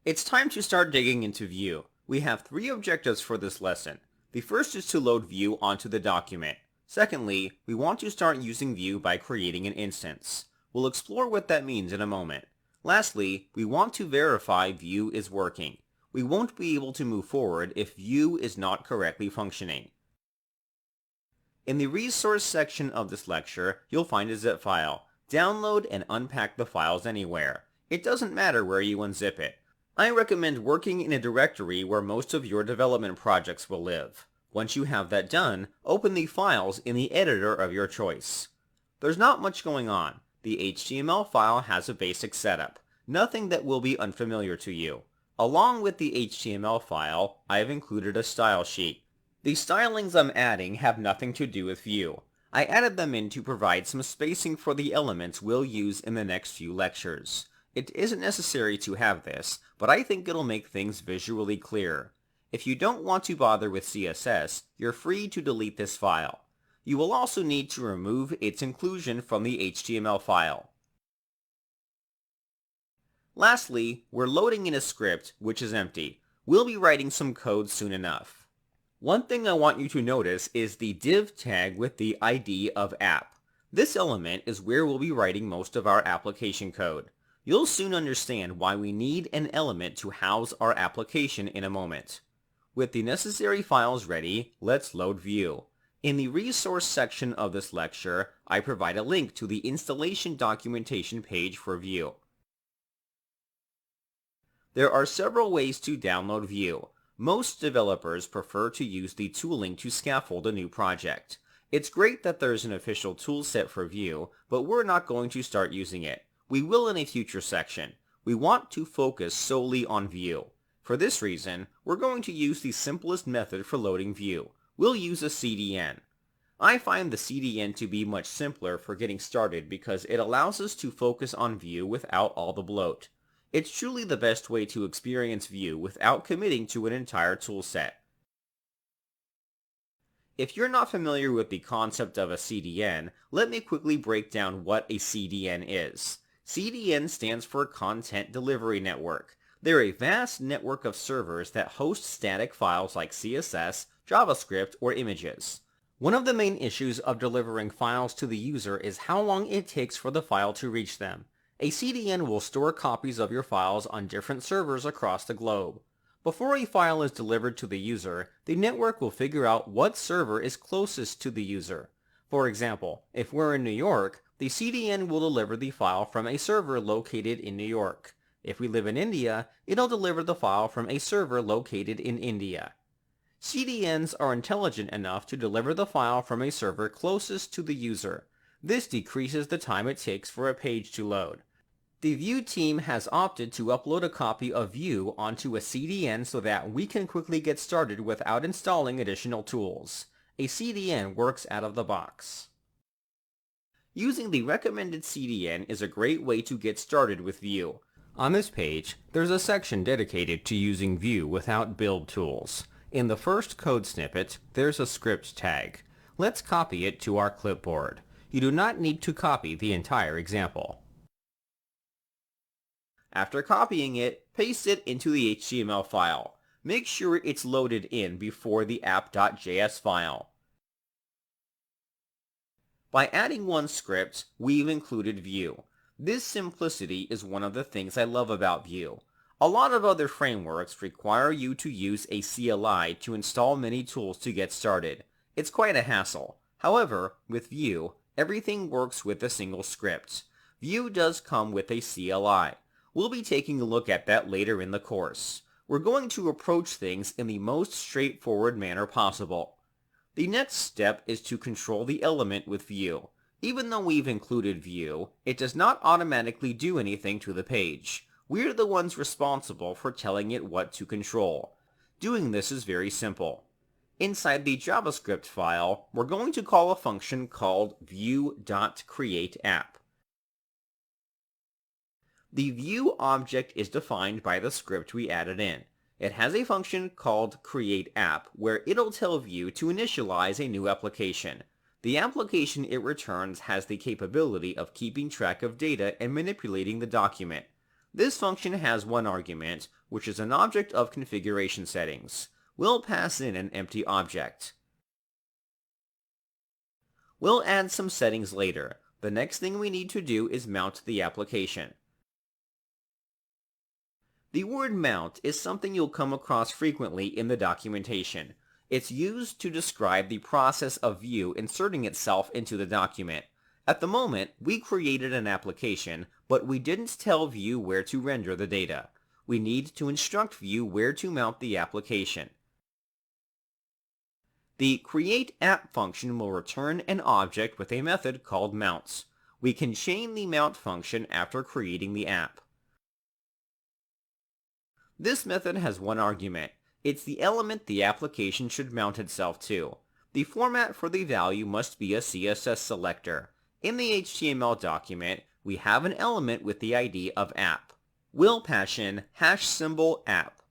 It's time to start digging into Vue. We have three objectives for this lesson. The first is to load Vue onto the document. Secondly, we want to start using Vue by creating an instance. We'll explore what that means in a moment. Lastly, we want to verify Vue is working. We won't be able to move forward if Vue is not correctly functioning. In the resource section of this lecture, you'll find a zip file. Download and unpack the files anywhere. It doesn't matter where you unzip it. I recommend working in a directory where most of your development projects will live. Once you have that done, open the files in the editor of your choice. There's not much going on. The HTML file has a basic setup, nothing that will be unfamiliar to you. Along with the HTML file, I've included a style sheet. The stylings I'm adding have nothing to do with Vue. I added them in to provide some spacing for the elements we'll use in the next few lectures. It isn't necessary to have this, but I think it'll make things visually clearer. If you don't want to bother with CSS, you're free to delete this file. You will also need to remove its inclusion from the HTML file. Lastly, we're loading in a script, which is empty. We'll be writing some code soon enough. One thing I want you to notice is the div tag with the ID of app. This element is where we'll be writing most of our application code. You'll soon understand why we need an element to house our application in a moment. With the necessary files ready, let's load Vue. In the resource section of this lecture, I provide a link to the installation documentation page for Vue. There are several ways to download Vue. Most developers prefer to use the tooling to scaffold a new project. It's great that there's an official toolset for Vue, but we're not going to start using it. We will in a future section. We want to focus solely on Vue. For this reason, we're going to use the simplest method for loading Vue. We'll use a CDN. I find the CDN to be much simpler for getting started because it allows us to focus on Vue without all the bloat. It's truly the best way to experience Vue without committing to an entire toolset. If you're not familiar with the concept of a CDN, let me quickly break down what a CDN is. CDN stands for Content Delivery Network. They're a vast network of servers that host static files like CSS, JavaScript, or images. One of the main issues of delivering files to the user is how long it takes for the file to reach them. A CDN will store copies of your files on different servers across the globe. Before a file is delivered to the user, the network will figure out what server is closest to the user. For example, if we're in New York, the CDN will deliver the file from a server located in New York. If we live in India, it'll deliver the file from a server located in India. CDNs are intelligent enough to deliver the file from a server closest to the user. This decreases the time it takes for a page to load. The Vue team has opted to upload a copy of Vue onto a CDN so that we can quickly get started without installing additional tools. A CDN works out of the box. Using the recommended CDN is a great way to get started with Vue. On this page, there's a section dedicated to using Vue without build tools. In the first code snippet, there's a script tag. Let's copy it to our clipboard. You do not need to copy the entire example. After copying it, paste it into the HTML file. Make sure it's loaded in before the app.js file. By adding one script, we've included Vue. This simplicity is one of the things I love about Vue. A lot of other frameworks require you to use a CLI to install many tools to get started. It's quite a hassle. However, with Vue, everything works with a single script. Vue does come with a CLI. We'll be taking a look at that later in the course. We're going to approach things in the most straightforward manner possible. The next step is to control the element with Vue. Even though we've included Vue, it does not automatically do anything to the page. We're the ones responsible for telling it what to control. Doing this is very simple. Inside the JavaScript file, we're going to call a function called Vue.createApp. The Vue object is defined by the script we added in. It has a function called createApp where it'll tell Vue to initialize a new application. The application it returns has the capability of keeping track of data and manipulating the document. This function has one argument, which is an object of configuration settings. We'll pass in an empty object. We'll add some settings later. The next thing we need to do is mount the application. The word mount is something you'll come across frequently in the documentation. It's used to describe the process of Vue inserting itself into the document. At the moment, we created an application, but we didn't tell Vue where to render the data. We need to instruct Vue where to mount the application. The createApp function will return an object with a method called mounts. We can chain the mount function after creating the app. This method has one argument. It's the element the application should mount itself to. The format for the value must be a CSS selector. In the HTML document, we have an element with the ID of app. We'll pass in #app.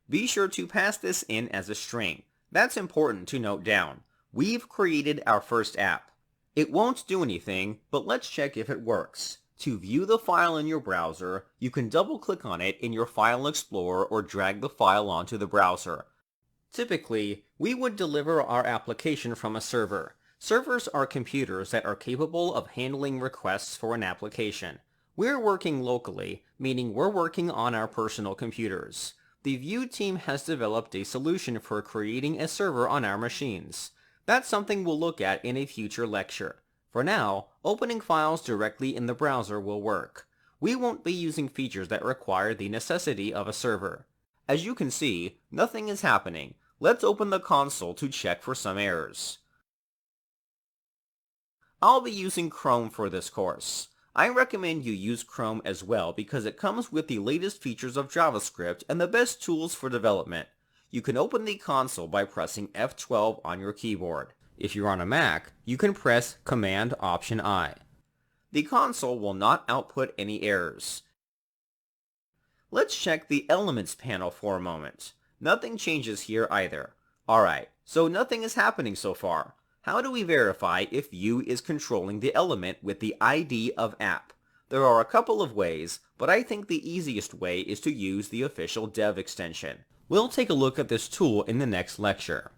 Be sure to pass this in as a string. That's important to note down. We've created our first app. It won't do anything, but let's check if it works. To view the file in your browser, you can double-click on it in your File Explorer or drag the file onto the browser. Typically, we would deliver our application from a server. Servers are computers that are capable of handling requests for an application. We're working locally, meaning we're working on our personal computers. The Vue team has developed a solution for creating a server on our machines. That's something we'll look at in a future lecture. For now, opening files directly in the browser will work. We won't be using features that require the necessity of a server. As you can see, nothing is happening. Let's open the console to check for some errors. I'll be using Chrome for this course. I recommend you use Chrome as well because it comes with the latest features of JavaScript and the best tools for development. You can open the console by pressing F12 on your keyboard. If you're on a Mac, you can press Command-Option-I. The console will not output any errors. Let's check the Elements panel for a moment. Nothing changes here either. Alright, so nothing is happening so far. How do we verify if Vue is controlling the element with the ID of app? There are a couple of ways, but I think the easiest way is to use the official dev extension. We'll take a look at this tool in the next lecture.